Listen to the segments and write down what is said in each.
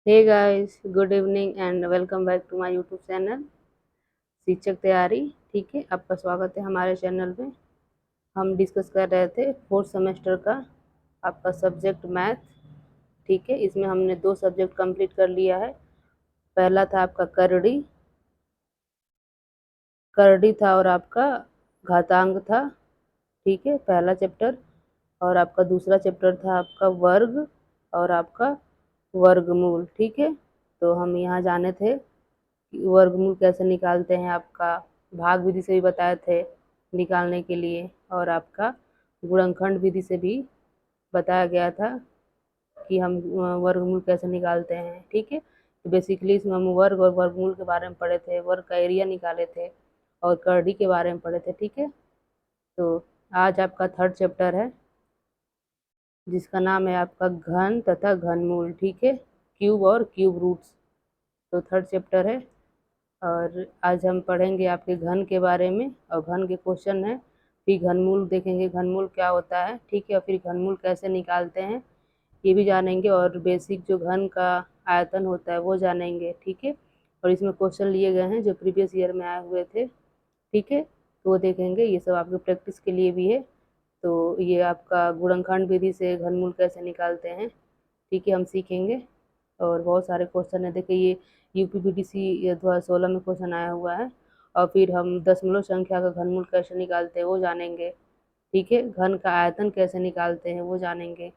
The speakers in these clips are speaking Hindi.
Hey guys, good evening and welcome back to my YouTube channel शिक्षक तैयारी। ठीक है, आपका स्वागत है हमारे चैनल में। हम डिस्कस कर रहे थे फोर्थ सेमेस्टर का आपका सब्जेक्ट मैथ। ठीक है, इसमें हमने 2 सब्जेक्ट कंप्लीट कर लिया है। पहला था आपका करड़ी करड़ी था और आपका घातांक था। ठीक है, पहला चैप्टर। और आपका दूसरा चैप्टर था आपका वर्ग और आपका वर्गमूल। ठीक है, तो हम यहाँ जाने थे वर्गमूल कैसे निकालते हैं। आपका भाग विधि से भी बताए थे निकालने के लिए, और आपका गुणनखंड विधि से भी बताया गया था कि हम वर्गमूल कैसे निकालते हैं। ठीक है, तो बेसिकली इसमें हम वर्ग और वर्गमूल के बारे में पढ़े थे, वर्ग का एरिया निकाले थे और करड़ी के बारे में पढ़े थे। ठीक है, तो आज आपका थर्ड चैप्टर है जिसका नाम है आपका घन तथा घनमूल। ठीक है, क्यूब और क्यूब रूट्स, तो थर्ड चैप्टर है। और आज हम पढ़ेंगे आपके घन के बारे में, और घन के क्वेश्चन है। फिर घनमूल देखेंगे, घनमूल क्या होता है। ठीक है, और फिर घनमूल कैसे निकालते हैं ये भी जानेंगे, और बेसिक जो घन का आयतन होता है वो जानेंगे। ठीक है, और इसमें क्वेश्चन लिए गए हैं जो प्रीवियस ईयर में आए हुए थे। ठीक है, तो वो देखेंगे, ये सब आपके प्रैक्टिस के लिए भी है। तो ये आपका गुणनखंड विधि से घनमूल कैसे निकालते हैं, ठीक है, हम सीखेंगे। और बहुत सारे क्वेश्चन है, देखिए ये यूपीपीटीसी 2016 में क्वेश्चन आया हुआ है। और फिर हम दशमलव संख्या का घनमूल कैसे निकालते हैं वो जानेंगे। ठीक है, घन का आयतन कैसे निकालते हैं वो जानेंगे।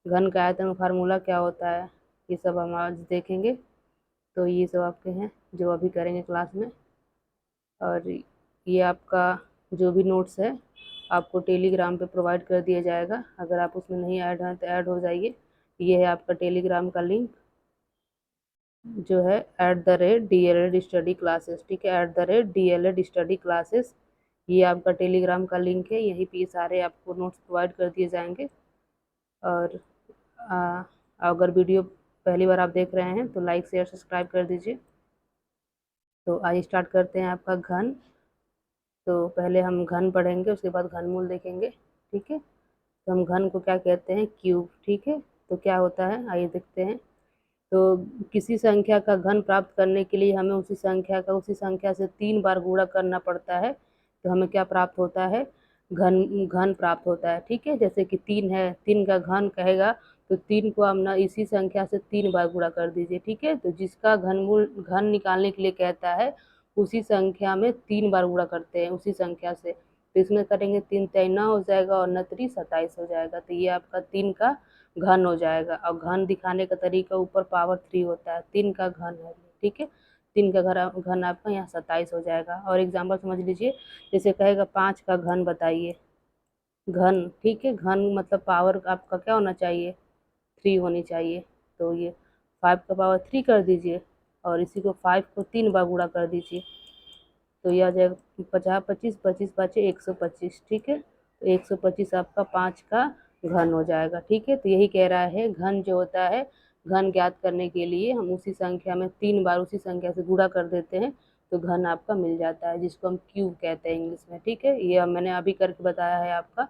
घन का आयतन का फार्मूला क्या होता है, ये सब हम आज देखेंगे। तो ये सब आपके हैं जो अभी करेंगे क्लास में। और ये आपका जो भी नोट्स है आपको टेलीग्राम पे प्रोवाइड कर दिया जाएगा। अगर आप उसमें नहीं ऐड हैं तो ऐड हो जाइए। ये है आपका टेलीग्राम का लिंक जो है @DLED स्टडी क्लासेस। ठीक है, @DLED स्टडी क्लासेस, ये आपका टेलीग्राम का लिंक है। यहीं पे सारे आपको नोट्स प्रोवाइड कर दिए जाएंगे। और अगर वीडियो पहली बार आप देख रहे हैं तो लाइक शेयर सब्सक्राइब कर दीजिए। तो आज स्टार्ट करते हैं आपका घन। तो पहले हम घन पढ़ेंगे, उसके बाद घनमूल देखेंगे। ठीक है, तो हम घन को क्या कहते हैं, क्यूब। ठीक है, तो क्या होता है आइए देखते हैं। तो किसी संख्या का घन प्राप्त करने के लिए हमें उसी संख्या से 3 बार गुणा करना पड़ता है। तो हमें क्या प्राप्त होता है, घन घन प्राप्त होता है। ठीक है, जैसे कि 3 है, 3 का घन कहेगा तो 3 को हम ना इसी संख्या से 3 बार गुणा कर दीजिए। ठीक है, तो जिसका घनमूल घन निकालने के लिए कहता है उसी संख्या में 3 बार गुणा करते हैं उसी संख्या से। तो इसमें करेंगे 3 9 हो जाएगा और 9 3 27 हो जाएगा। तो ये आपका 3 का घन हो जाएगा। और घन दिखाने का तरीका ऊपर पावर 3 होता है, 3 का घन है। ठीक है, 3 का घन आपका यहाँ 27 हो जाएगा। और एग्जाम्पल समझ लीजिए, जैसे कहेगा 5 का घन बताइए, घन। ठीक है, घन मतलब पावर आपका क्या होना चाहिए, 3 होनी चाहिए। तो ये 5 का पावर 3 कर दीजिए और इसी को 5 को 3 बार गुणा कर दीजिए। तो यह आ जाएगा 50 25 25 बचे 125। ठीक है, तो 125 आपका 5 का घन हो जाएगा। ठीक है, तो यही कह रहा है घन जो होता है, घन ज्ञात करने के लिए हम उसी संख्या में 3 बार उसी संख्या से गुणा कर देते हैं तो घन आपका मिल जाता है, जिसको हम क्यूब कहते हैं इंग्लिश में। ठीक है, ये मैंने अभी करके बताया है आपका।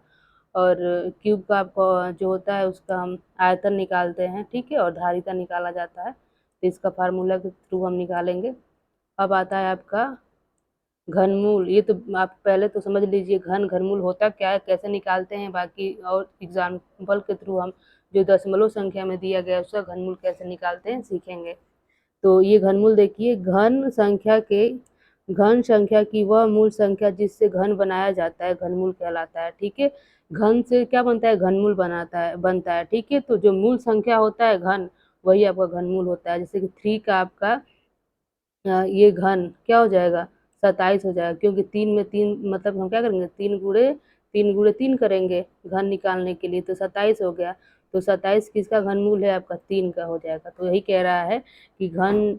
और क्यूब का आपको जो होता है उसका हम आयतन निकालते हैं। ठीक है, और धारिता निकाला जाता है, तो इसका फार्मूला के थ्रू हम निकालेंगे। अब आता है आपका घनमूल। ये तो आप पहले तो समझ लीजिए घन घनमूल होता क्या है, कैसे निकालते हैं, बाकी और एग्जाम्पल के थ्रू हम जो दशमलव संख्या में दिया गया है उसका घनमूल कैसे निकालते हैं सीखेंगे। तो ये घनमूल देखिए, घन संख्या की वह मूल संख्या जिससे घन बनाया जाता है घनमूल कहलाता है। ठीक है, घन से क्या बनता है, घनमूल बनता है। ठीक है, तो जो मूल संख्या होता है घन, वही आपका घनमूल होता है। जैसे कि 3 का आपका ये घन क्या हो जाएगा, 27 हो जाएगा, क्योंकि 3 में 3 मतलब हम क्या करेंगे, 3 गुणे 3 करेंगे घन निकालने के लिए, तो 27 हो गया। तो 27 किसका घनमूल है, आपका 3 का हो जाएगा। तो यही कह रहा है कि घन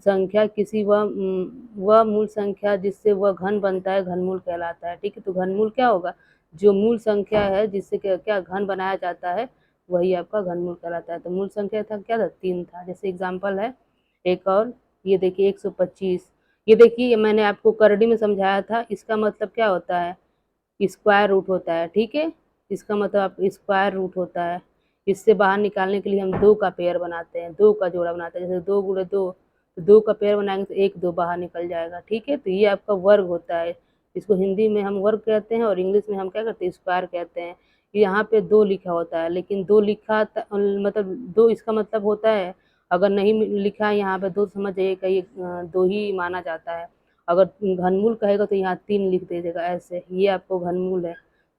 संख्या किसी वह मूल संख्या जिससे वह घन बनता है घनमूल कहलाता है। ठीक है, तो घनमूल क्या होगा, जो मूल संख्या है जिससे क्या घन बनाया जाता है वही आपका घनमूल कहलाता है। तो मूल संख्या था क्या था, 3 था। जैसे एग्जाम्पल है एक और, ये देखिए 125। ये देखिए, ये मैंने आपको करड़ी में समझाया था, इसका मतलब क्या होता है, स्क्वायर रूट होता है। ठीक है, इसका मतलब आप स्क्वायर रूट होता है। इससे बाहर निकालने के लिए हम 2 का पेयर बनाते हैं, 2 का जोड़ा बनाते हैं। जैसे 2 गुणे 2, तो 2 का पेयर बनाएंगे तो 1 2 बाहर निकल जाएगा, ठीक है। तो ये आपका वर्ग होता है। इसको हिंदी में हम वर्ग कहते हैं और इंग्लिश में हम क्या करते हैं, स्क्वायर कहते हैं। यहाँ पे 2 लिखा होता है, लेकिन 2 लिखा मतलब 2 इसका मतलब होता है, अगर नहीं लिखा है यहाँ पे 2, समझ जाइए कि ये 2 ही माना जाता है। अगर घनमूल कहेगा तो यहाँ 3 लिख दीजिएगा ऐसे, ये आपको घनमूल है।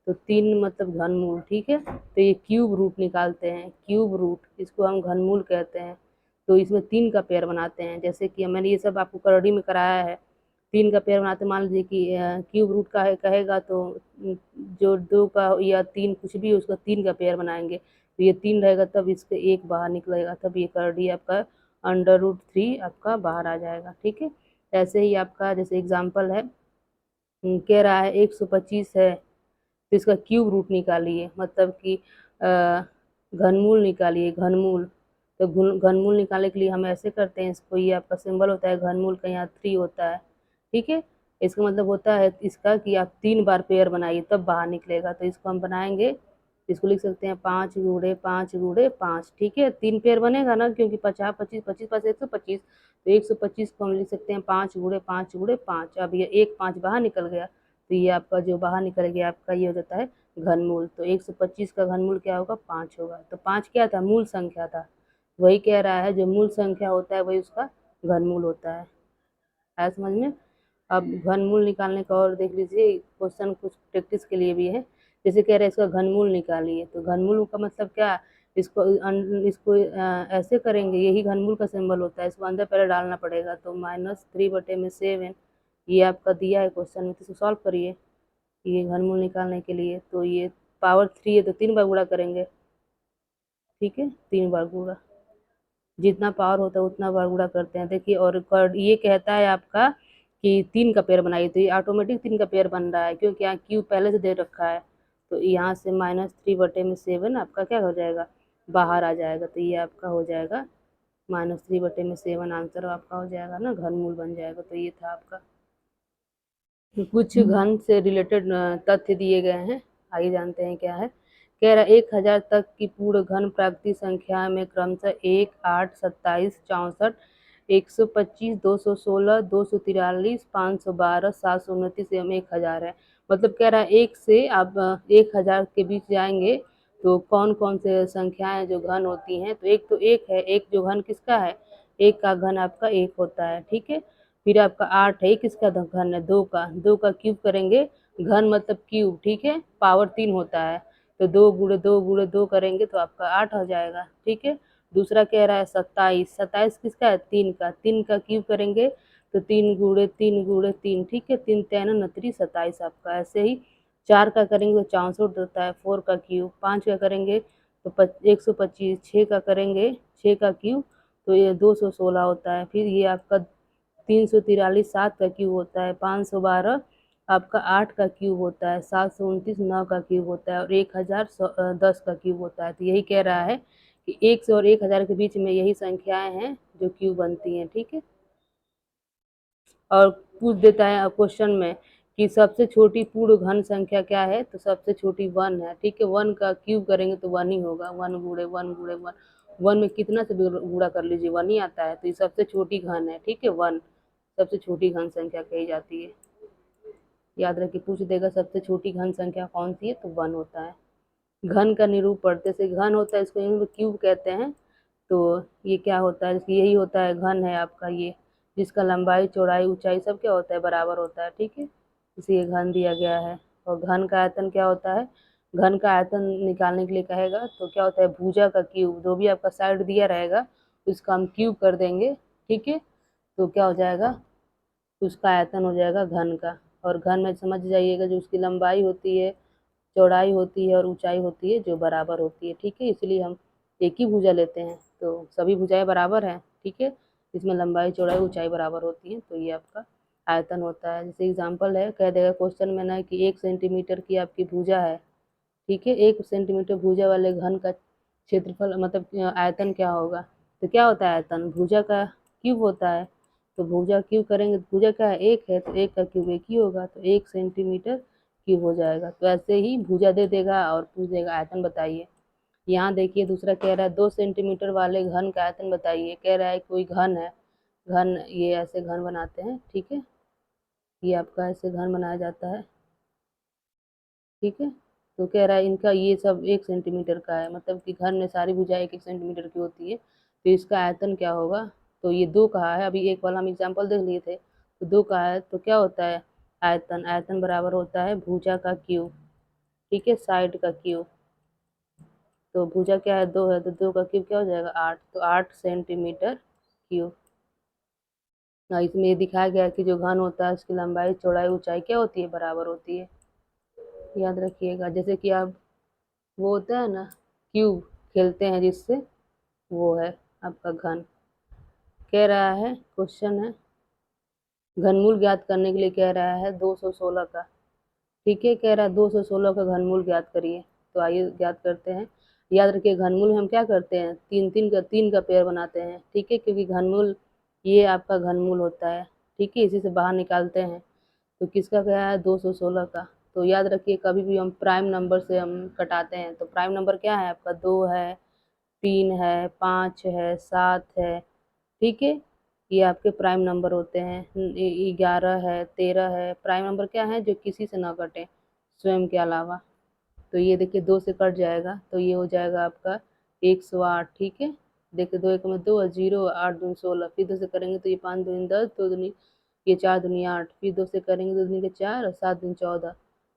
तो 3 मतलब घनमूल, ठीक है। तो ये क्यूब रूट निकालते हैं, क्यूब रूट, इसको हम घनमूल कहते हैं। तो इसमें 3 का पेयर बनाते हैं, जैसे कि मैंने ये सब आपको करड़ी में कराया है। 3 का पेयर बनाते, मान लीजिए कि क्यूब रूट का है कहेगा तो जो 2 का या 3 कुछ भी उसका 3 का पेयर बनाएंगे, तो ये 3 रहेगा तब इसके 1 बाहर निकलेगा, तब ये करड़ी आपका √3 आपका बाहर आ जाएगा, ठीक है। ऐसे ही आपका जैसे एग्जाम्पल है, कह रहा है 125 है, तो इसका क्यूब रूट निकालिए, मतलब कि घनमूल निकालिए, घनमूल। तो घनमूल निकालने के लिए हम ऐसे करते हैं इसको, ये आपका सिंबल होता है घनमूल का, यहाँ 3 होता है, ठीक है। इसका मतलब होता है इसका कि आप 3 बार पेयर बनाइए तब बाहर निकलेगा। तो इसको हम बनाएंगे, इसको लिख सकते हैं 5 गुणे 5 गुणे 5, ठीक है। 3 पेयर बनेगा ना, क्योंकि 50 25 25 पास 125, तो 125 को हम लिख सकते हैं 5 गुणे 5 गुणे 5। अब ये 1 5 बाहर निकल गया, तो ये आपका जो बाहर निकल गया आपका ये हो जाता है घनमूल। तो 125 का घनमूल क्या होगा, 5 होगा। तो 5 क्या था, मूल संख्या था। वही कह रहा है जो मूल संख्या होता है वही उसका घनमूल होता है। आया समझ में। अब घनमूल निकालने का और देख लीजिए, क्वेश्चन कुछ प्रैक्टिस के लिए भी है। जैसे कह रहे हैं इसका घनमूल निकालिए, तो घनमूल का मतलब क्या, इसको ऐसे करेंगे, यही घनमूल का सिंबल होता है, इसको अंदर पहले डालना पड़ेगा। तो -3/7 ये आपका दिया है क्वेश्चन में, तो इसको सॉल्व करिए। ये घनमूल निकालने के लिए तो ये पावर 3 है तो 3 बार गुणा करेंगे, ठीक है, 3 बार गुणा, जितना पावर होता है उतना बार गुणा करते हैं। देखिए, और ये कहता है आपका कि 3 का पेयर बनाइए, तो ये ऑटोमेटिक 3 का पेयर बन रहा है, क्योंकि यहाँ क्यू पहले से दे रखा है। तो यहाँ से -3/7 आपका क्या हो जाएगा, बाहर आ जाएगा। तो ये आपका हो जाएगा -3/7, आंसर आपका हो जाएगा ना, घनमूल बन जाएगा। तो ये था आपका। कुछ घन से रिलेटेड तथ्य दिए गए हैं, आइए जानते हैं क्या है। कह रहा 1000 तक की पूर्ण घन प्राकृतिक संख्या में क्रमशः 1 8 27 64 125 216 243 512 729 एवं 1000 है। मतलब कह रहा है 1 से आप 1000 के बीच जाएंगे तो कौन कौन से संख्याएं जो घन होती हैं। तो एक तो 1 है, एक जो घन किसका है, 1 का घन आपका 1 होता है, ठीक है। फिर आपका 8 है, किसका घन है, 2 का, 2 का क्यूब करेंगे, घन मतलब क्यूब, ठीक है, पावर 3 होता है। तो 2 गुणे 2 गुणे 2 करेंगे तो आपका 8 हो जाएगा, ठीक है। दूसरा कह रहा है 27, 27 किसका है, 3 का, 3 का क्यूब करेंगे तो 3 गुणे 3 गुणे 3, ठीक है, 3 3 29 27 आपका। ऐसे ही 4 का करेंगे तो 64 होता है, 4 का क्यूब, 5 का करेंगे तो 125, 6 का करेंगे 6 का क्यूब तो ये 216 होता है। फिर ये आपका 343 7 का क्यूब होता है, 512 आपका 8 का क्यूब होता है, 729 9 का क्यूब होता है और 1000 10 का क्यूब होता है। तो यही कह रहा है कि 1 से और 1000 के बीच में यही संख्याएं हैं जो क्यूब बनती हैं, ठीक है। और पूछ देता है क्वेश्चन में कि सबसे छोटी पूर्ण घन संख्या क्या है, तो सबसे छोटी 1 है, ठीक है। 1 का क्यूब करेंगे तो 1 ही होगा, 1 गुणे 1 गुणे 1, 1 में कितना से गुणा कर लीजिए 1 ही आता है। तो ये सबसे छोटी घन है, ठीक है, 1 सबसे छोटी घन संख्या कही जाती है। याद रखिए, पूछ देगा सबसे छोटी घन संख्या कौन सी है, तो 1 होता है। घन का निरूपण, जैसे घन होता है इसको इंग्लिश में क्यूब कहते हैं। तो ये क्या होता है, यही होता है घन है आपका ये, जिसका लंबाई चौड़ाई ऊंचाई सब क्या होता है, बराबर होता है, ठीक है, इसे घन दिया गया है। और घन का आयतन क्या होता है, घन का आयतन निकालने के लिए कहेगा तो क्या होता है, भुजा का क्यूब, जो भी आपका साइड दिया रहेगा उसका हम क्यूब कर देंगे, ठीक है। तो क्या हो जाएगा, उसका आयतन हो जाएगा घन का। और घन में समझ जाइएगा जो उसकी लंबाई होती है, चौड़ाई होती है और ऊंचाई होती है जो बराबर होती है, ठीक है। इसलिए हम एक ही भुजा लेते हैं, तो सभी भुजाएं बराबर हैं, ठीक है, इसमें लंबाई चौड़ाई ऊंचाई बराबर होती है। तो ये आपका आयतन होता है। जैसे एग्जाम्पल है, कह देगा क्वेश्चन में ना कि 1 सेंटीमीटर की आपकी भुजा है, ठीक है, 1 सेंटीमीटर भुजा वाले घन का क्षेत्रफल मतलब आयतन क्या होगा। तो क्या होता है आयतन, भुजा का क्यूब होता है। तो भुजा क्यूब करेंगे तो भुजा क्या है, 1 है, तो 1 का क्यूब 1 ही होगा, तो 1 सेंटीमीटर क्यूब हो जाएगा। तो ऐसे ही भुजा दे देगा और पूछ देगा आयतन बताइए। यहाँ देखिए दूसरा कह रहा है 2 सेंटीमीटर वाले घन का आयतन बताइए। कह रहा है कोई घन है, घन ये ऐसे घन बनाते हैं, ठीक है, ये आपका ऐसे घन बनाया जाता है, ठीक है। तो कह रहा है इनका ये सब 1 सेंटीमीटर का है, मतलब कि घन में सारी भुजाएं 1-1 सेंटीमीटर की होती है, तो इसका आयतन क्या होगा। तो ये 2 कहा है, अभी एक वाला हम एग्जाम्पल देख लिए थे, तो 2 का है तो क्या होता है आयतन, आयतन बराबर होता है भुजा का क्यूब, ठीक है, साइड का क्यूब। तो भुजा क्या है 2 है, तो 2 का क्यूब क्या हो जाएगा 8, तो 8 सेंटीमीटर क्यूब। इसमें ये दिखाया गया है कि जो घन होता है उसकी लंबाई चौड़ाई ऊंचाई क्या होती है बराबर होती है, याद रखिएगा। जैसे कि आप वो होता है ना क्यूब खेलते हैं जिससे, वो है आपका घन। कह रहा है क्वेश्चन है घनमूल ज्ञात करने के लिए कह रहा है 216 का, ठीक है, कह रहा है 216 का घनमूल ज्ञात करिए। तो आइए ज्ञात करते हैं। याद रखिए घनमूल में हम क्या करते हैं तीन का पेयर बनाते हैं, ठीक है, क्योंकि घनमूल ये आपका घनमूल होता है, ठीक है, इसी से बाहर निकालते हैं। तो किसका क्या है 216 का। तो याद रखिए कभी भी हम प्राइम नंबर से हम कटाते हैं, तो प्राइम नंबर क्या है आपका 2 है, 3 है, 5 है, 7 है, ठीक है, ये आपके प्राइम नंबर होते हैं। 11 है, 13 है, प्राइम नंबर क्या है जो किसी से ना कटे स्वयं के अलावा। तो ये देखिए 2 से कट जाएगा तो ये हो जाएगा आपका 108, ठीक है। देखिए 2 1 में 2 0, 8 दूनी 16, फिर 2 से करेंगे तो ये 5 दूनी 10, 2 दूनी ये 4 दूनी 8, फिर 2 से करेंगे 2 दूनी के 4 और 7 दूनी 14,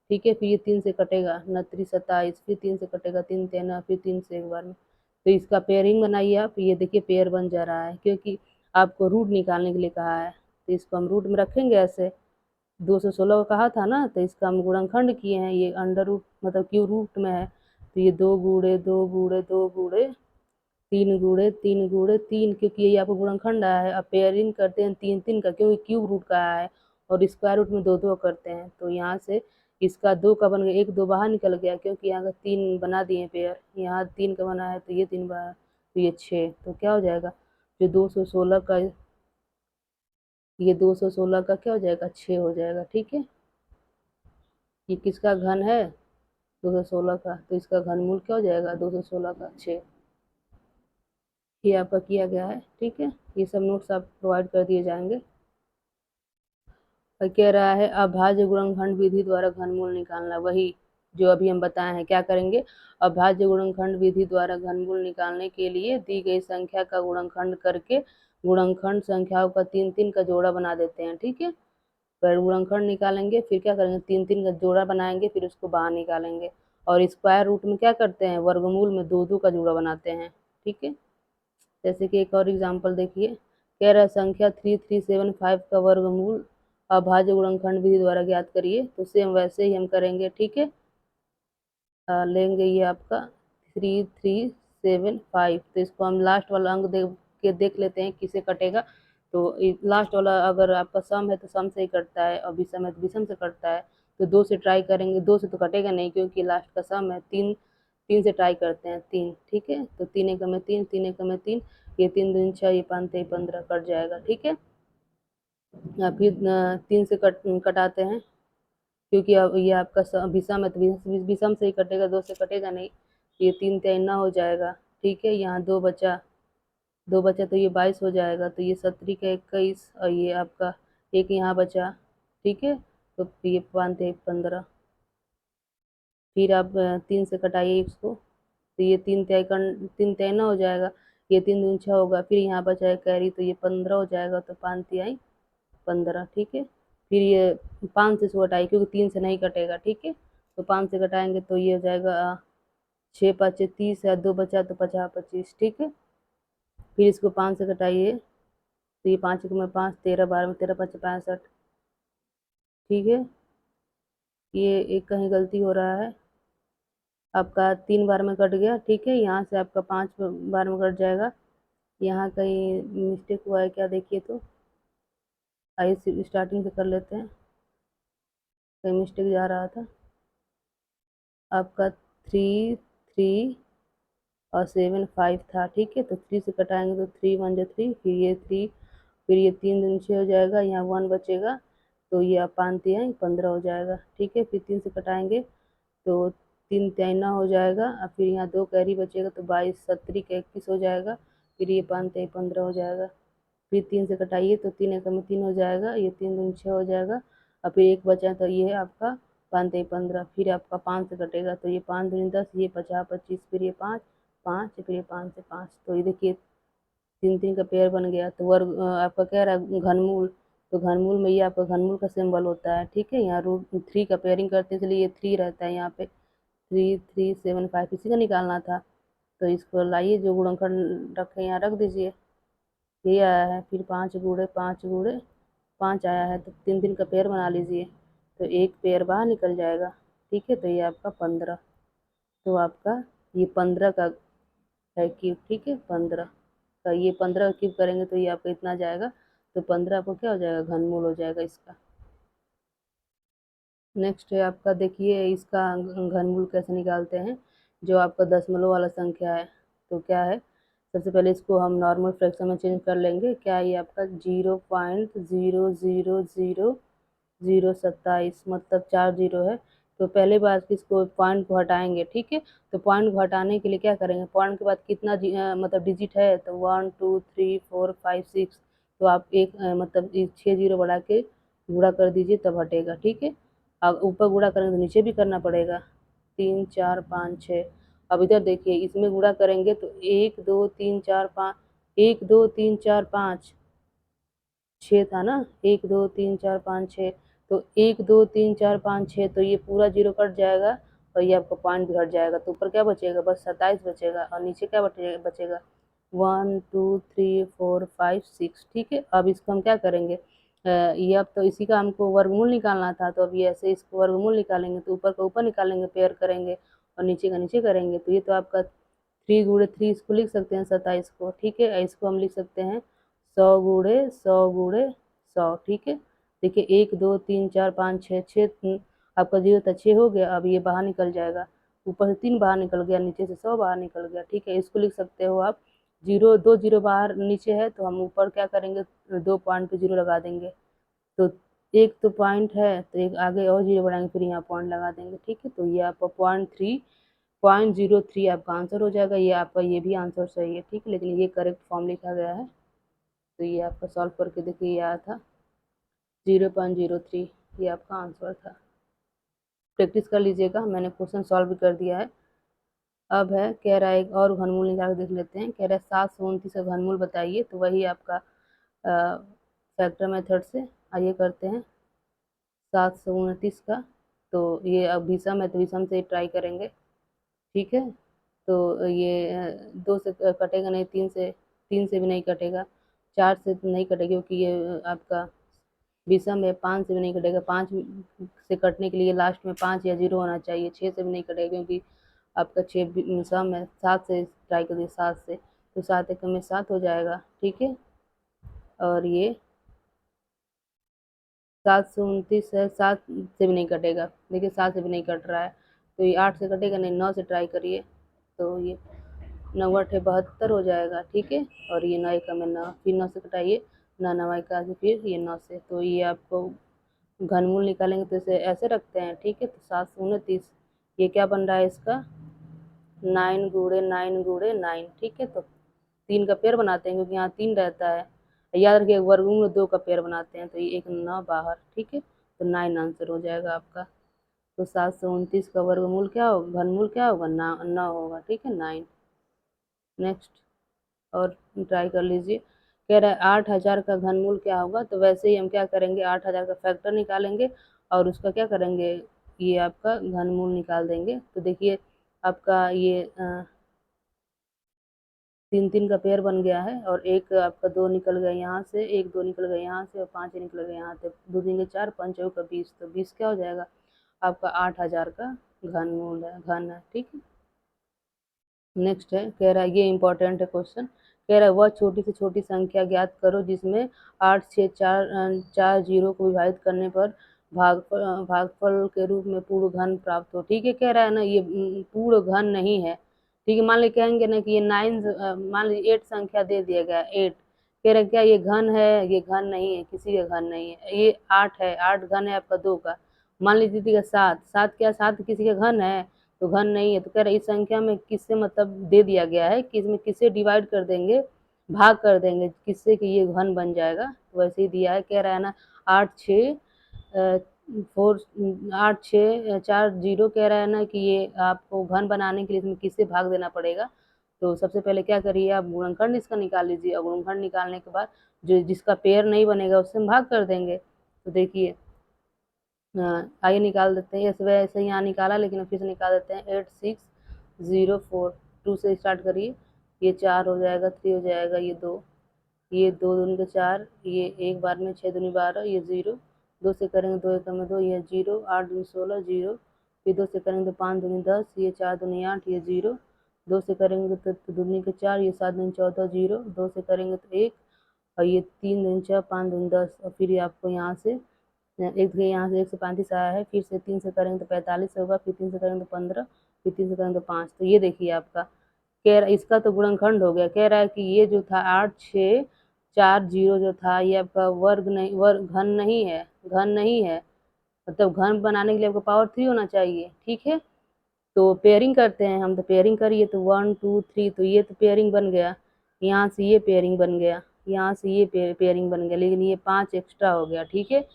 ठीक है। फिर ये 3 से कटेगा 29 27, फिर 3 से कटेगा 3 तेना, फिर 3 से एक बार में। तो इसका पेयरिंग बनाइए आप, ये देखिए पेयर बन जा रहा है क्योंकि आपको रूट निकालने के लिए कहा है, तो इसको हम रूट में रखेंगे ऐसे। 216 को कहा था ना, तो इसका हम गुणनखंड किए हैं, ये अंडर रूट मतलब क्यू रूट में है, तो ये 2 गुणे 2 गुणे 2 गुणे 3 गुणे 3 गुणे 3, क्योंकि ये आपको गुणनखंड आया है। अब पेयरिंग करते हैं 3 3 का, क्योंकि क्यूब रूट का आया है, और स्क्वायर रूट में 2 2 करते हैं, तो यहाँ से इसका 2 का बन गया, 1 2 बाहर निकल गया क्योंकि यहाँ का 3 बना दिए पेयर, यहाँ 3 का बना है तो ये 3 बाहर, तो ये 6, तो क्या हो जाएगा जो 216 का, ये 216 का क्या हो जाएगा 6 हो जाएगा, ठीक है। ये किसका घन है 216 का, तो इसका घनमूल क्या हो जाएगा 216 का 6। ये आपका किया गया है, ठीक है, ये सब नोट्स आप प्रोवाइड कर दिए जाएंगे। और कह रहा है अभाज्य गुणनखंड विधि द्वारा घनमूल निकालना, वही जो अभी हम बताए हैं। क्या करेंगे अभाज्य गुणनखंड विधि द्वारा घनमूल निकालने के लिए दी गई संख्या का गुणनखंड करके गुणनखंड संख्याओं का 3 3 का जोड़ा बना देते हैं, ठीक है। फिर गुणनखंड निकालेंगे, फिर क्या करेंगे 3 3 का जोड़ा बनाएंगे, फिर उसको बाहर निकालेंगे, और स्क्वायर रूट में क्या करते हैं वर्गमूल में 2 2 का जोड़ा बनाते हैं, ठीक है। जैसे कि एक और एग्जांपल देखिए, कह रहा है संख्या 3375 का वर्गमूल अभाज्य गुणनखंड विधि द्वारा ज्ञात करिए। तो सेम वैसे ही हम करेंगे, ठीक है। लेंगे ये आपका 3375, तो इसको हम लास्ट वाला अंक देख लेते हैं किसे कटेगा। तो लास्ट वाला अगर आपका सम है तो सम से ही कटता है, और विषम है तो विषम से कटता है। तो 2 से ट्राई करेंगे, 2 से तो कटेगा नहीं क्योंकि लास्ट का सम है। 3 3 से ट्राई करते हैं 3, ठीक है। तो 3 एकम में 3, 3 एकम में 3, ये 3 दूनी 6, ये 5 3 15 कट जाएगा, ठीक है। फिर 3 से कटाते हैं क्योंकि अब ये आपका विषम है तो विषम से ही कटेगा, 2 से कटेगा नहीं। ये 3 तैना हो जाएगा, ठीक है। यहाँ 2 बचा, 2 बचा तो ये 22 हो जाएगा, तो ये 17 का 21, और ये आपका एक यहाँ बचा, ठीक है। तो ये 5 3 15, फिर आप 3 से कटाइए इसको, तो ये 3 तैना हो जाएगा, ये 3 दूनी 6 होगा, फिर यहाँ बचा है कैरी, तो ये 15 हो जाएगा, तो 5 तिहाई 15, ठीक है। फिर ये 5 से इसको घटाइए क्योंकि 3 से नहीं कटेगा, ठीक है। तो 5 से घटाएंगे तो ये हो जाएगा 6 5 30 है, 2 बचा तो 50 25, ठीक है। फिर इसको 5 से घटाइए तो ये 5 में 5 13 12 में 13 5 65, ठीक है। ये एक कहीं गलती हो रहा है, आपका 3 बार में कट गया, ठीक है। यहाँ से आपका 5 बार में कट जाएगा, यहाँ कहीं मिस्टेक हुआ है क्या देखिए। तो आइए स्टार्टिंग से कर लेते हैं, कहीं मिस्टेक जा रहा था। आपका 3 3 और 7 5 था, ठीक है। तो 3 से कटाएंगे तो 3 1 जो 3, फिर ये 3, फिर ये 3 दूनी 6 हो जाएगा, यहाँ 1 बचेगा, तो ये आप 5 तिहाई 15 हो जाएगा, ठीक है। फिर 3 से कटाएंगे तो 3 तैना हो जाएगा, और फिर यहाँ 2 कैरी बचेगा तो 22 सत्तरी का 21 हो जाएगा, फिर ये 5 तेई 15 हो जाएगा, फिर 3 से कटाइए तो 3 एकम में 3 हो जाएगा, ये 3 दूनी 6 हो जाएगा, और फिर एक बचा तो ये है आपका 5 तेई 15, फिर आपका 5 से कटेगा तो ये 5 दूनी 10, ये 50 25, फिर ये 5 5, फिर ये 5 से 5, तो ये देखिए 3 3 का पेयर बन गया। तो वर्ग आपका कह रहा है घनमूल, तो घनमूल में ये आपका घनमूल का सिंबल होता है, ठीक है। यहाँ √3 का पेयरिंग करते हैं इसलिए ये 3 रहता है यहाँ पे, 3 3 7 5 इसी का निकालना था। तो इसको लाइए, जो गुणनखंड रखे यहाँ रख दीजिए, ये आया है, फिर 5 गुणे 5 गुणे 5 आया है, तो 3 3 का पेयर बना लीजिए, तो एक पेयर बाहर निकल जाएगा, ठीक है। तो ये आपका 15, तो आपका ये 15 का है क्यूब, ठीक है। 15 का ये 15 क्यूब करेंगे तो ये आपका इतना जाएगा, तो 15 आपको क्या हो जाएगा, घनमूल हो जाएगा इसका। नेक्स्ट है आपका, देखिए इसका घनमूल कैसे निकालते हैं। जो आपका दशमलव वाला संख्या है तो क्या है, सबसे पहले इसको हम नॉर्मल फ्रैक्शन में चेंज कर लेंगे। क्या है ये आपका 0.0000027, मतलब 4 जीरो है। तो पहले बार इसको पॉइंट को हटाएंगे, ठीक है। तो पॉइंट को हटाने के लिए क्या करेंगे, पॉइंट के बाद कितना मतलब डिजिट है, तो 1 2 3 4 5 6, तो आप एक मतलब 6 जीरो बढ़ा के गुणा कर दीजिए तब हटेगा, ठीक है। अब ऊपर गुणा करेंगे तो नीचे भी करना पड़ेगा, 3 4 5 6। अब इधर देखिए, इसमें गुणा करेंगे तो 1 2 3 4 5, 1 2 3 4 5 6 था ना, 1 2 3 4 5 6, तो 1 2 3 4 5 6, तो ये पूरा जीरो कट जाएगा और ये आपका पॉइंट भी घट जाएगा, तो ऊपर क्या बचेगा, बस 27 बचेगा, और नीचे क्या बचेगा 1 2 3 4 5 6, ठीक है। अब इसको हम क्या करेंगे, ये अब तो इसी का हमको वर्गमूल निकालना था, तो अब ये ऐसे इसको वर्गमूल निकालेंगे, तो ऊपर का ऊपर निकालेंगे, पेयर करेंगे, और नीचे का नीचे करेंगे, तो ये तो आपका 3 गुणे 3 इसको लिख सकते हैं 27 को, ठीक है। इसको हम लिख सकते हैं 100 गुणे 100 गुणे 100, ठीक है। देखिए 1 2 3 4 5 6 6, आपका जीरो था 6 हो गया, अब ये बाहर निकल जाएगा, ऊपर से 3 बाहर निकल गया, नीचे से 100 बाहर निकल गया, ठीक है। इसको लिख सकते हो आप, जीरो 2 जीरो बाहर नीचे है तो हम ऊपर क्या करेंगे, 2 पॉइंट पे जीरो लगा देंगे, तो एक तो पॉइंट है तो एक आगे और जीरो बढ़ाएंगे, फिर यहाँ पॉइंट लगा देंगे, ठीक है। तो ये आपका 0.03 आपका आंसर हो जाएगा। ये आपका ये भी आंसर सही है, ठीक है, लेकिन ये करेक्ट फॉर्म लिखा गया है। तो ये आपका सॉल्व करके देखिए, ये आया था 0.03, ये आपका आंसर था। प्रैक्टिस कर लीजिएगा, मैंने क्वेश्चन सॉल्व भी कर दिया है। अब है कह रहा है एक और घनमूल निकाल के देख लेते हैं। कह रहा है 729 का घनमूल बताइए, तो वही आपका फैक्टर मेथड से आइए करते हैं 729 का। तो ये अब विषम है तो विषम से ट्राई करेंगे, ठीक है। तो ये 2 से कटेगा नहीं, 3 से भी नहीं कटेगा, 4 से नहीं कटेगा क्योंकि ये आपका विषम है, 5 से भी नहीं कटेगा, 5 से कटने के लिए लास्ट में 5 या 0 होना चाहिए, 6 से भी नहीं कटेगा क्योंकि आपका 6 सम है, 7 से ट्राई करिए, 7 से, तो 7 एकम में 7 हो जाएगा, ठीक है। और ये 729 है, 7 से भी नहीं कटेगा, देखिए 7 से भी नहीं कट रहा है, तो ये 8 से कटेगा नहीं, 9 से ट्राई करिए, तो ये 9 8 72 हो जाएगा, ठीक है। और ये 9 एकम में 9, फिर 9 से कटाइए, 9 9 का फिर ये 9 से, तो ये आपको घनमूल निकालेंगे तो इसे ऐसे रखते हैं, ठीक है। तो 729 ये क्या बन रहा है इसका 9 गुणे 9 गुणे 9, ठीक है। तो 3 का पेयर बनाते हैं क्योंकि यहाँ 3 रहता है, याद रखिए वर्गमूल में 2 का पेयर बनाते हैं, तो ये एक 9 बाहर, ठीक है। तो 9 आंसर हो जाएगा आपका। तो 729 का वर्गमूल क्या होगा, घनमूल क्या होगा, 9 होगा, ठीक है, 9। नेक्स्ट और ट्राई कर लीजिए। कह रहा है 8000 का घनमूल क्या होगा, तो वैसे ही हम क्या करेंगे, 8000 का फैक्टर निकालेंगे और उसका क्या करेंगे, ये आपका घनमूल निकाल देंगे। तो देखिए आपका ये 3 3 का पेयर बन गया है, और एक आपका 2 निकल गया यहाँ से, एक 2 निकल गया यहाँ से, और 5 निकल गया यहाँ से, 2 दूनी 4 5 का 20, तो 20 क्या हो जाएगा आपका 8000 का घनमूल है, घन है, ठीक है। नेक्स्ट है, कह रहा है ये इंपॉर्टेंट है क्वेश्चन। कह रहा है वह छोटी से छोटी संख्या ज्ञात करो जिसमें 8 6 4 जीरो को विभाजित करने पर भागफल के रूप में पूर्ण घन प्राप्त हो, ठीक है। कह रहा है ना ये पूर्ण घन नहीं है, ठीक है। मान ली कहेंगे ना कि ये 9, मान लीजिए 8 संख्या दे दिया गया 8, कह रहा है क्या ये घन है, ये घन नहीं है, किसी का घन नहीं है। ये 8 है, 8 घन है आपका 2 का। मान लीजिए 7 7 क्या 7 किसी का घन है, तो घन नहीं है। तो कह रहा इस संख्या में किससे मतलब दे दिया गया है कि इसमें किससे डिवाइड कर देंगे, भाग कर देंगे किससे कि ये घन बन जाएगा। वैसे ही दिया है, कह रहा है ना 8 6 4 8 6 4 0 कह रहा है ना कि ये आपको घन बनाने के लिए इसमें किससे भाग देना पड़ेगा। तो सबसे पहले क्या करिए आप गुणनखंड इसका निकाल लीजिए, और गुणनखंड निकालने के बाद जो जिसका पेयर नहीं बनेगा उससे हम भाग कर देंगे। तो देखिए आइए निकाल देते हैं, ऐसे वैसे यहाँ निकाला लेकिन फिर से निकाल देते हैं। 8604 2 से स्टार्ट करिए, ये 4 हो जाएगा, 3 हो जाएगा, ये 2, ये 2 दूनी के 4, ये एक बार में 6 दूनी 12, ये 0, 2 से करेंगे 2 एकम में 2, ये 0, 8 दूनी 16, 0, ये 2 से करेंगे तो 5 दूनी 10, ये 4 दूनी 8, ये 0, 2 से करेंगे तो दूनी के 4, ये 7 दूनी 14, 0, 2 से करेंगे तो 1, और ये 3 दूनी 6, 5 दूनी 10, और फिर ये आपको यहाँ से एक यहाँ से 135 आया है, फिर से 3 से करेंगे तो 45 होगा, फिर 3 से करेंगे तो 15, फिर 3 से करेंगे तो 5। तो ये देखिए आपका कह रहा इसका तो गुणनखंड हो गया। कह रहा है कि ये जो था 8640 जो था ये आपका वर्ग नहीं, वर्ग घन नहीं है, घन नहीं है। मतलब घन बनाने के लिए आपको पावर 3 होना चाहिए, ठीक है। तो पेयरिंग करते हैं हम, तो पेयरिंग करिए तो 1 2 3, तो ये तो पेयरिंग बन गया, यहाँ से ये पेयरिंग बन गया, यहाँ से ये पेयरिंग बन गया, लेकिन ये 5 एक्स्ट्रा हो गया, ठीक है।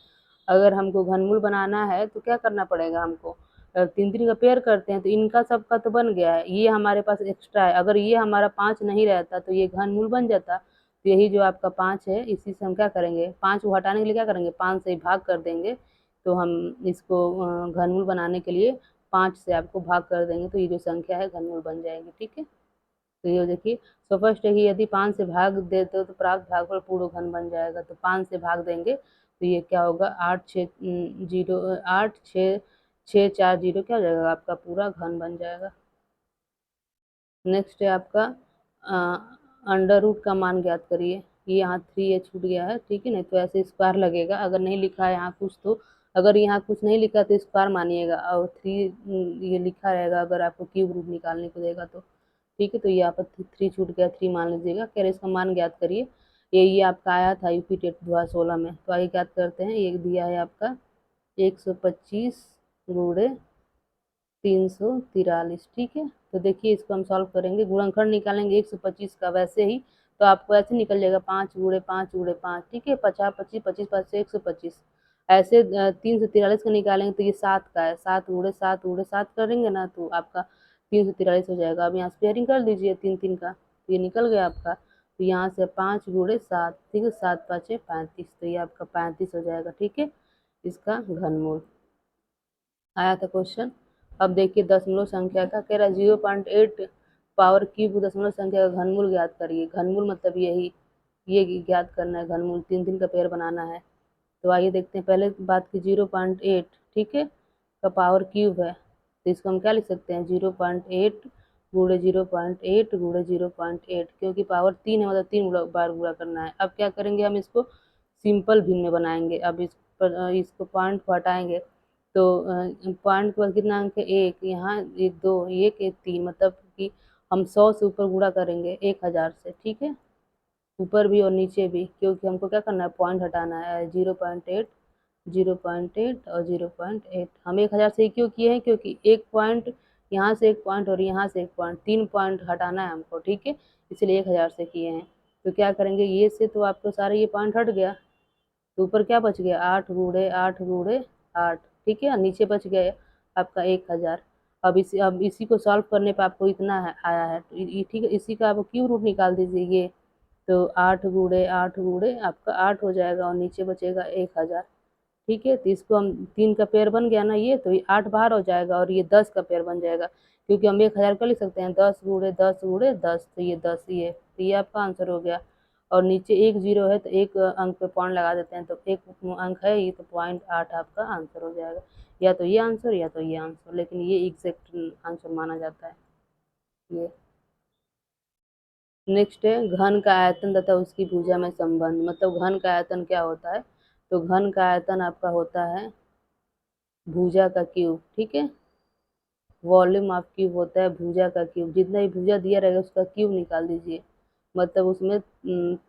अगर हमको घनमूल बनाना है तो क्या करना पड़ेगा हमको, 3 3 का पेयर करते हैं तो इनका सबका तो बन गया है, ये हमारे पास एक्स्ट्रा है। अगर ये हमारा 5 नहीं रहता तो ये घनमूल बन जाता। तो यही जो आपका 5 है इसी से हम क्या करेंगे, 5 को हटाने के लिए क्या करेंगे, 5 से भाग कर देंगे। तो हम इसको घनमूल बनाने के लिए 5 से आपको भाग कर देंगे, तो ये जो संख्या है घनमूल बन जाएगी, ठीक है। तो ये देखिए, सो फर्स्ट है कि यदि 5 से भाग देते हो तो प्राप्त भागफल पूर्ण घन बन जाएगा। तो 5 से भाग देंगे तो ये क्या होगा, 8 6 4 0 क्या हो जाएगा, आपका पूरा घन बन जाएगा। नेक्स्ट है आपका अंडर रूट का मान ज्ञात करिए। ये यहाँ 3 ये छूट गया है, ठीक है, नहीं तो ऐसे स्क्वायर लगेगा। अगर नहीं लिखा है यहाँ कुछ तो, अगर यहाँ कुछ नहीं लिखा तो स्क्वायर मानिएगा, और 3 ये लिखा रहेगा अगर आपको क्यूब रूट निकालने को देगा तो, ठीक है। तो ये यहाँ पर 3 छूट गया, 3 मान लीजिएगा। कह रहे इसका मान ज्ञात करिए। ये आपका आया था यूपी टेट 2016 में। तो आइए ज्ञात करते हैं। ये दिया है आपका 125 गुणे 343, ठीक है। तो देखिए इसको हम सॉल्व करेंगे, गुणनखंड निकालेंगे 125 का, वैसे ही तो आपको ऐसे निकल जाएगा 5 गुणे 5 गुणे 5, ठीक है, 50 25 25 5 से 125। ऐसे 343 का निकालेंगे तो ये 7 का है, 7 गुणे 7 करेंगे ना तो आपका 343 हो जाएगा। अब यहाँ से पेयरिंग कर दीजिए 3 3 का, तो ये निकल गया आपका। तो यहाँ से 5 गुणे 7, ठीक है, 7 5 35, तो ये आपका 35 हो जाएगा, ठीक है, इसका घनमूल आया था क्वेश्चन। अब देखिए दशमलव संख्या का कह रहा है 0.8 पावर क्यूब दशमलव संख्या का घनमूल ज्ञात करिए। घनमूल मतलब यही ये ज्ञात करना है, घनमूल 3 3 का पेयर बनाना है। तो आइए देखते हैं, पहले बात की 0.8, ठीक है, का पावर क्यूब है, तो इसको हम क्या लिख सकते हैं, 0.8 गुणे 0.8 गुणे 0.8, क्योंकि पावर 3 है मतलब 3 बार गुणा करना है। अब क्या करेंगे, हम इसको सिंपल भिन्न में बनाएंगे। अब इसको पॉइंट को हटाएंगे तो पॉइंट के बाद कितना अंक है, 1, यहाँ 1 2 1 1 3, मतलब कि हम 100 से ऊपर गुणा करेंगे 1000 से, ठीक है, ऊपर भी और नीचे भी, क्योंकि हमको क्या करना है, पॉइंट हटाना है। 0.8 0.8 और 0.8 हम 1000 से ही क्यों किए हैं, क्योंकि एक पॉइंट यहाँ से एक पॉइंट और यहाँ से एक पॉइंट, 3 पॉइंट हटाना है हमको, ठीक है, इसलिए 1000 से किए हैं। तो क्या करेंगे, ये से तो आपको सारे ये पॉइंट हट गया, तो ऊपर क्या बच गया, 8 गुणे 8 गुणे 8, ठीक है, नीचे बच गया आपका 1000। अब इसी को सॉल्व करने पे आपको इतना है आया है, तो ठीक है, इसी का आप क्यूब रूट निकाल दीजिए। ये तो 8 गुणे आपका 8 हो जाएगा, और नीचे बचेगा 1000, ठीक है। तो इसको हम 3 का पेयर बन गया ना, ये तो ये 8 बाहर हो जाएगा, और ये 10 का पेयर बन जाएगा, क्योंकि हम 1000 का लिख सकते हैं 10 गुणे 10 गुणे 10, तो ये 10, ये तो ये आपका आंसर हो गया। और नीचे एक जीरो है तो एक अंक पे पॉइंट लगा देते हैं, तो एक अंक है ये, तो 0.8 आपका आंसर हो जाएगा। या तो ये आंसर या तो ये आंसर, लेकिन ये एग्जैक्ट आंसर माना जाता है ये। नेक्स्ट है घन का आयतन तथा उसकी भुजा में संबंध। मतलब घन का आयतन क्या होता है, तो घन का आयतन आपका होता है भुजा का क्यूब, ठीक है, वॉल्यूम ऑफ क्यूब होता है भुजा का क्यूब। जितना भी भुजा दिया रहेगा उसका क्यूब निकाल दीजिए, मतलब उसमें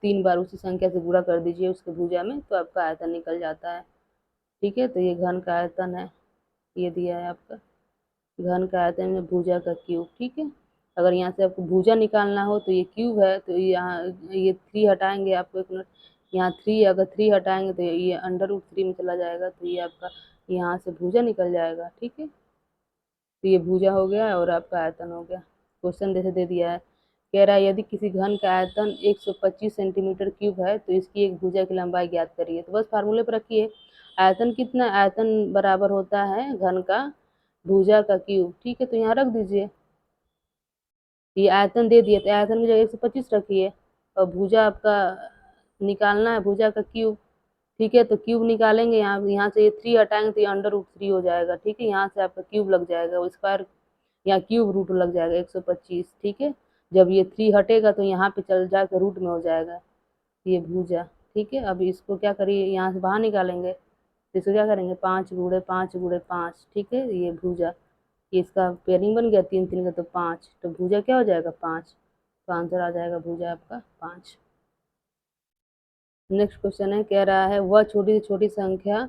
3 बार उसी संख्या से गुणा कर दीजिए उसके भुजा में, तो आपका आयतन निकल जाता है, ठीक है। तो ये घन का आयतन है, ये दिया है आपका। घन का आयतन में भुजा का क्यूब, ठीक है। अगर यहाँ से आपको भुजा निकालना हो तो ये क्यूब है, तो यहाँ ये 3 हटाएंगे आपको, 1 मिनट, यहाँ 3, अगर 3 हटाएंगे तो ये √3 में चला जाएगा, तो ये आपका यहाँ से भुजा निकल जाएगा, ठीक है। तो ये भुजा हो गया और आपका आयतन हो गया। क्वेश्चन जैसे दे दिया है, कह रहा है यदि किसी घन का आयतन 125 सेंटीमीटर क्यूब है तो इसकी एक भुजा की लंबाई ज्ञात करिए। तो बस फार्मूले पर रखिए, आयतन कितना, आयतन बराबर होता है घन का भुजा का क्यूब, ठीक है। तो यहाँ रख दीजिए, ये आयतन दे दिए तो आयतन की जगह 125 रखिए, और भुजा आपका निकालना है, भुजा का क्यूब, ठीक है। तो क्यूब निकालेंगे, यहाँ से ये 3 हटाएंगे तो ये √3 हो जाएगा, ठीक है। यहाँ से आपका क्यूब लग जाएगा, स्क्वायर यहाँ क्यूब रूट लग जाएगा 125, ठीक है। जब ये 3 हटेगा तो यहाँ पे चल जाकर रूट में हो जाएगा ये भुजा, ठीक है। अब इसको क्या करिए, यहाँ से बाहर निकालेंगे, तो इसको क्या करेंगे, 5 गुणे 5 गुणे 5, ठीक है। ये भुजा, ये इसका पेयरिंग बन गया, 3 3 का तो 5, तो भुजा क्या हो जाएगा, 5। तो आंसर आ जाएगा भुजा आपका 5। नेक्स्ट क्वेश्चन है, कह रहा है वह छोटी से छोटी संख्या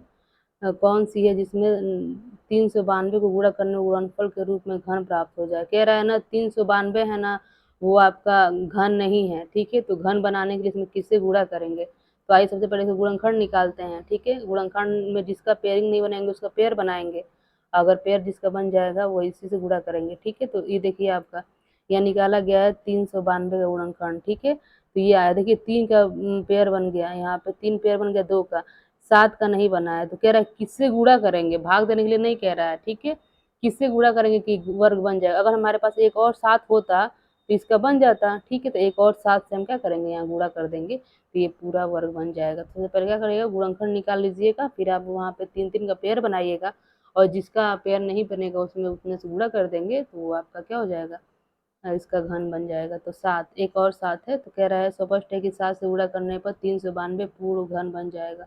कौन सी है जिसमें 392 को गुणा करने में गुणनफल के रूप में घन प्राप्त हो जाए। कह रहा है ना 392 है ना, वो आपका घन नहीं है, ठीक है। तो घन बनाने के लिए इसमें किससे गुणा करेंगे, तो आइए सबसे पहले गुणनखंड निकालते हैं, ठीक है। गुणनखंड में जिसका पेयरिंग नहीं बनेंगे उसका पेयर बनाएंगे, अगर पेयर जिसका बन जाएगा वो इसी से गुणा करेंगे, ठीक है। तो ये देखिए आपका यहाँ निकाला गया है 392 का गुणनखंड, ठीक है। तो ये आया, देखिए 3 का पेयर बन गया, यहाँ पे 3 पेयर बन गया, 2 का, 7 का नहीं बना है। तो कह रहा है किससे गुणा करेंगे, भाग देने के लिए नहीं कह रहा है, ठीक है। किससे गुणा करेंगे कि वर्ग बन जाएगा। अगर हमारे पास एक और 7 होता तो इसका बन जाता, ठीक है। तो एक और 7 से हम क्या करेंगे, यहाँ गुणा कर देंगे, तो ये पूरा वर्ग बन जाएगा। तो सबसे पहले क्या करिएगा, गुणनखंड निकाल लीजिएगा, फिर आप वहाँ पे 3 3 का पेयर बनाइएगा, और जिसका पेयर नहीं बनेगा उसमें उतने से गुणा कर देंगे, तो वो आपका क्या हो जाएगा, इसका घन बन जाएगा। तो 7, एक और 7 है, तो कह रहा है स्पष्ट है कि 7 से गुणा करने पर 392 पूर्ण घन बन जाएगा।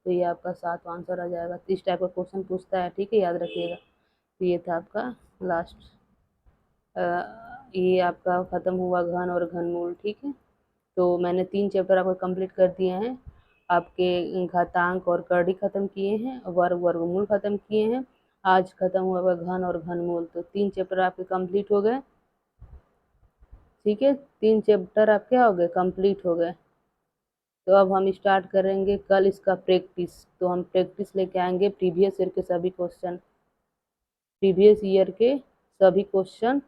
तो ये आपका 7 आंसर आ जाएगा। तो इस टाइप का क्वेश्चन पूछता है, ठीक है, याद रखिएगा। तो ये था आपका लास्ट, ये आपका खत्म हुआ घन और घनमूल, ठीक है। तो मैंने 3 चैप्टर आपको कंप्लीट कर दिए हैं, आपके घातांक और करड़ी खत्म किए हैं, वर्ग वर्गमूल खत्म किए हैं, आज खत्म हुआ घन और घनमूल। तो 3 चैप्टर आपके कंप्लीट हो गए, ठीक है। 3 चैप्टर आपके हो गए, कंप्लीट हो गए। तो अब हम स्टार्ट करेंगे कल इसका प्रैक्टिस। तो हम प्रैक्टिस लेके आएंगे प्रीवियस ईयर के सभी क्वेश्चन, प्रीवियस ईयर के सभी क्वेश्चन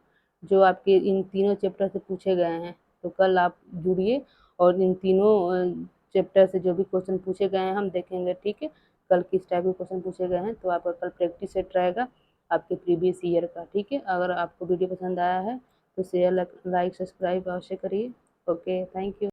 जो आपके इन तीनों चैप्टर से पूछे गए हैं। तो कल आप जुड़िए और इन तीनों चैप्टर से जो भी क्वेश्चन पूछे गए हैं हम देखेंगे, ठीक है। कल किस टाइप के क्वेश्चन पूछे गए हैं, तो आपका कल प्रैक्टिस सेट रहेगा आपके प्रीवियस ईयर का, ठीक है। अगर आपको वीडियो पसंद आया है तो शेयर, लाइक, सब्सक्राइब अवश्य करिए। Okay, thank you.